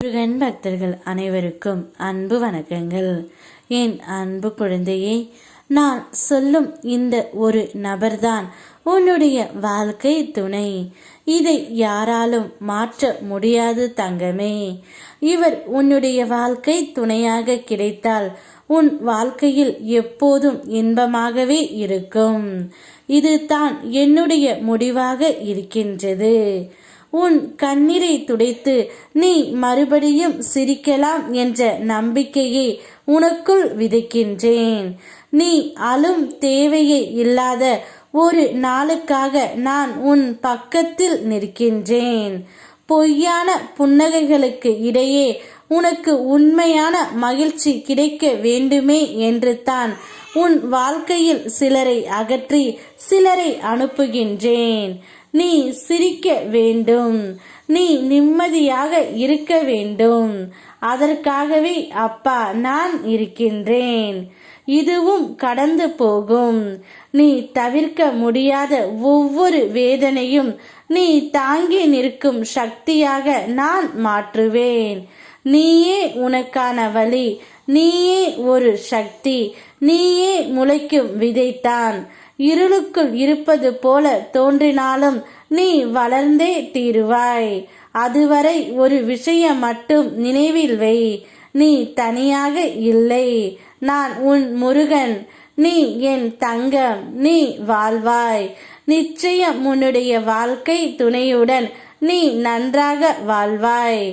முருகன் பக்தர்கள் அனைவருக்கும் அன்பு வணக்கங்கள். என் அன்பு குழந்தையே, நான் சொல்லும் இந்த ஒரு நபர்தான் உன்னுடைய வாழ்க்கை துணை. இதை யாராலும் மாற்ற முடியாது தங்கமே. இவர் உன்னுடைய வாழ்க்கை துணையாக கிடைத்தால் உன் வாழ்க்கையில் எப்போதும் இன்பமாகவே இருக்கும். இது தான் என்னுடைய முடிவாக இருக்கின்றது. உன் கண்ணீரை துடைத்து நீ மறுபடியும் சிரிக்கலாம் என்ற நம்பிக்கையை உனக்குள் விதைக்கின்றேன். நீ அழும் தேவையே இல்லாத ஒரு நாளுக்காக நான் உன் பக்கத்தில் நிற்கின்றேன். பொய்யான புன்னகைகளுக்கு இடையே உனக்கு உண்மையான மகிழ்ச்சி கிடைக்க வேண்டுமே என்று தான் உன் வாழ்க்கையில் சிலரை அகற்றி சிலரை அனுப்புகின்றேன். நீ சிரிக்க வேண்டும், நீ நிம்மதியாக இருக்க வேண்டும். அதற்காகவே அப்பா நான் இருக்கின்றேன். இதுவும் கடந்து போகும். நீ தவிர்க்க முடியாத ஒவ்வொரு வேதனையும் நீ தாங்கி நிற்கும் சக்தியாக நான் மாற்றுவேன். நீயே உனக்கான வழி, நீயே ஒரு சக்தி, நீயே முளைக்கும் விதைத்தான். இருளுக்குள் இருப்பது போல தோன்றினாலும் நீ வளர்ந்தே தீருவாய். அதுவரை ஒரு விஷயம் மட்டும் நினைவில் வை, நீ தனியாக இல்லை. நான் உன் முருகன், நீ என் தங்கம், நீ வாழ்வாய். நிச்சயம் உன்னுடைய வாழ்க்கை துணையுடன் நீ நன்றாக வாழ்வாய்.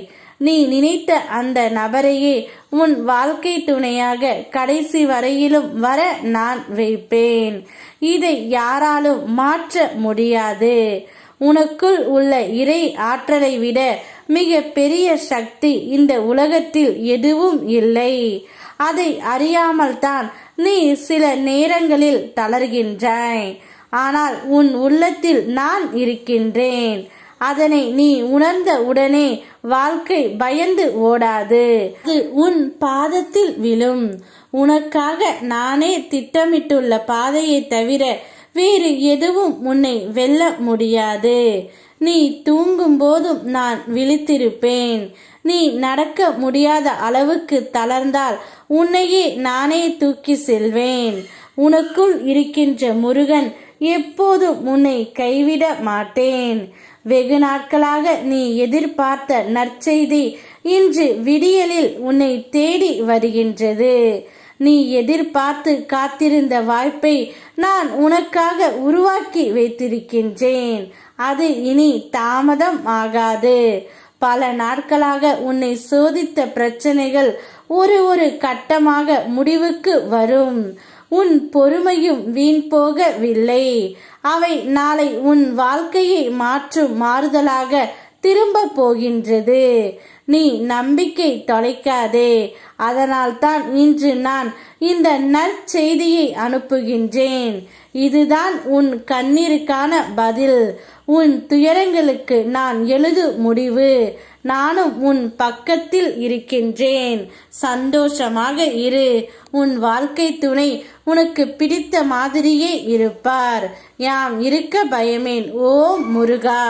நீ நினைத்த அந்த நபரையே உன் வாழ்க்கை துணையாக கடைசி வரையிலும் வர நான் வைப்பேன். இதை யாராலும் மாற்ற முடியாது. உனக்குள் உள்ள இறை ஆற்றலை விட மிக பெரிய சக்தி இந்த உலகத்தில் எதுவும் இல்லை. அதை அறியாமல் தான் நீ சில நேரங்களில் தளர்கின்றாய். ஆனால் உன் உள்ளத்தில் நான் இருக்கின்றேன். அதனை நீ உணர்ந்த உடனே வாழ்க்கை பயந்து ஓடாது, அது உன் பாதத்தில் விழும். உனக்காக நானே திட்டமிட்டுள்ள பாதையை தவிர வேறு எதுவும் உன்னை வெல்ல முடியாது. நீ தூங்கும் போதும் நான் விழித்திருப்பேன். நீ நடக்க முடியாத அளவுக்கு தளர்ந்தால் உன்னையே நானே தூக்கி செல்வேன். உனக்குள் இருக்கின்ற முருகன் எப்போதும் உன்னை கைவிட மாட்டேன். வெகு நாட்களாக நீ எதிர்பார்த்த நற்செய்தி இன்று விடியலில் உன்னை தேடி வருகின்றது. நீ எதிர்பார்த்து காத்திருந்த வாய்ப்பை நான் உனக்காக உருவாக்கி வைத்திருக்கின்றேன். அது இனி தாமதம் ஆகாது. பல நாட்களாக உன்னை சோதித்த பிரச்சனைகள் ஒரு கட்டமாக முடிவுக்கு வரும். உன் பொறுமையும் வீண் போகவில்லை. அவை நாளை உன் வாழ்க்கையை மாற்றும் மாறுதலாக திரும்ப போகின்றது. நீ நம்பிக்கை தொலைக்காதே. அதனால் தான் இன்று நான் இந்த நற்செய்தியை அனுப்புகின்றேன். இதுதான் உன் கண்ணீருக்கான பதில். உன் துயரங்களுக்கு நான் எழுதும் முடிவு. நானும் உன் பக்கத்தில் இருக்கின்றேன். சந்தோஷமாக இரு. உன் வாழ்க்கை துணை உனக்கு பிடித்த மாதிரியே இருப்பார். யாம் இருக்க பயமேன். ஓம் முருகா.